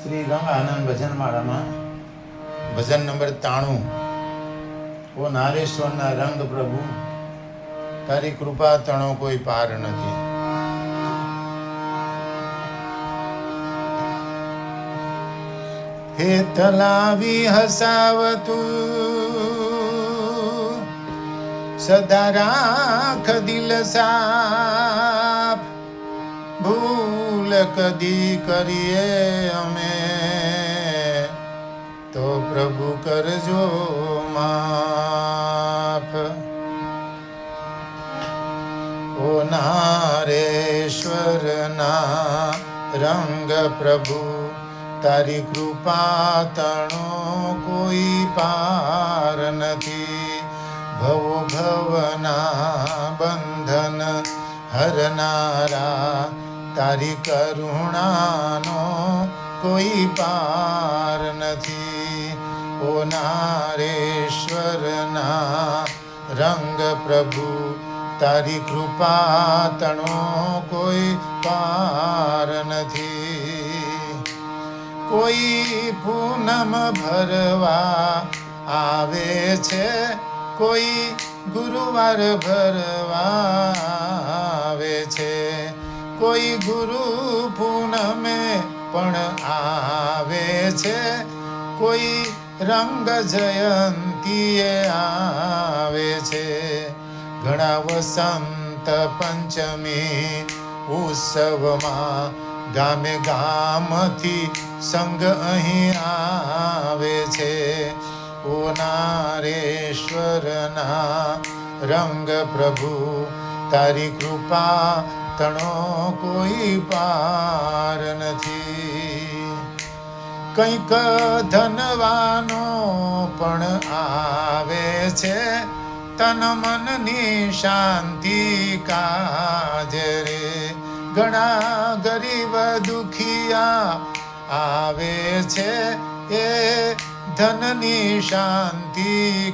શ્રી રંગ આનંદ ભજન માળામાં ભજન નંબર 93. ઓ નારેશ્વરના રંગ પ્રભુ, તારી કૃપા તણો કોઈ પાર નથી. હે તલાવી હસાવતું, સદા રાખ દિલ સાફ. ભૂલ કદી કરીએ અમે તો પ્રભુ કરજો માફ. ઓ નારેશ્વરના રંગ પ્રભુ, તારી કૃપા તણો કોઈ પાર નથી. ભવ ભવના બંધન હરનારા, તારી કરુણાનો કોઈ પાર નથી. ઓ નારેશ્વરના રંગ પ્રભુ, તારી કૃપા તણો કોઈ પાર નથી. કોઈ પૂનમ ભરવા આવે છે, કોઈ ગુરુવાર ભરવા આવે છે, કોઈ ગુરુ પૂનમે પણ આવે છે, કોઈ રંગ જયંતીએ આવે છે. ઘણા વસંત પંચમી ઉત્સવમાં ગામે ગામથી સંગ અહીં આવે છે. ઓ નારેશ્વરના રંગ પ્રભુ, તારી કૃપા તણો કોઈ પાર નથી. કંઈક ધનવાનો પણ આવે છે, તન મનની શાંતિ કાજે રે. ઘણા ગરીબ દુખિયા આવે છે, એ ધનની શાંતિ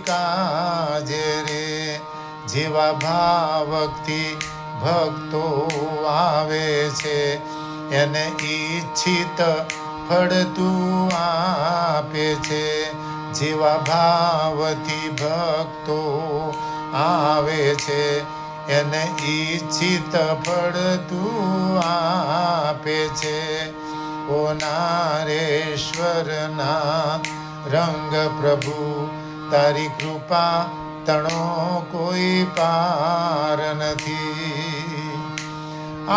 કાજે રે. જેવા ભાવથી ભક્તો આવે છે, એને ઈચ્છિત ફળ તું આપે છે. જેવા ભાવથી ભક્તો આવે છે, એને ઈચ્છિત ફળ તું આપે છે. ઓ નારેશ્વરના રંગ પ્રભુ, તારી કૃપા તણો કોઈ પાર નથી.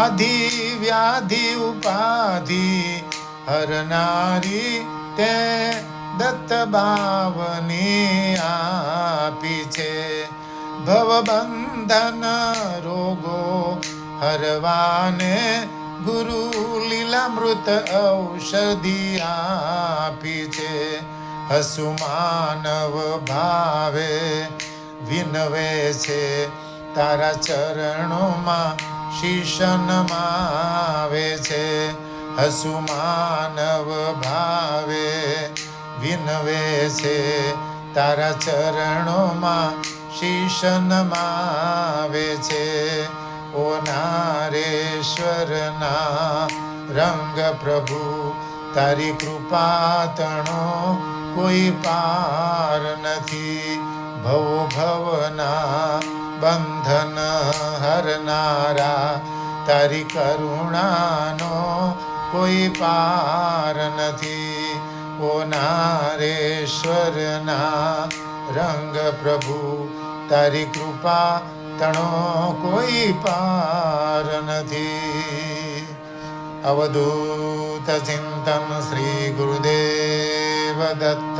આધિ વ્યાધિ ઉપાધિ હરનારી, તે દત્ત બાવની આપી છે. ભવબંધન રોગો હરવાને, ગુરુ લીલામૃત ઔષધિ આપી છે. હસુ માનવ ભાવે વિનવે છે, તારા ચરણોમાં શીશ નમાવે છે. હસુ માનવ ભાવે વિનવે છે, તારા ચરણોમાં શીશ નમાવે છે. ઓ નારેશ્વરના રંગ પ્રભુ, તારી કૃપા તણો કોઈ પાર નથી. ભવ ભવના બંધન હરનારા, તારી કરુણાનો કોઈ પાર નથી. ઓ નારેશ્વરના રંગ પ્રભુ, તારી કૃપા તણો કોઈ પાર નથી. અવધૂત ચિંતન શ્રી ગુરુદેવ દત્ત.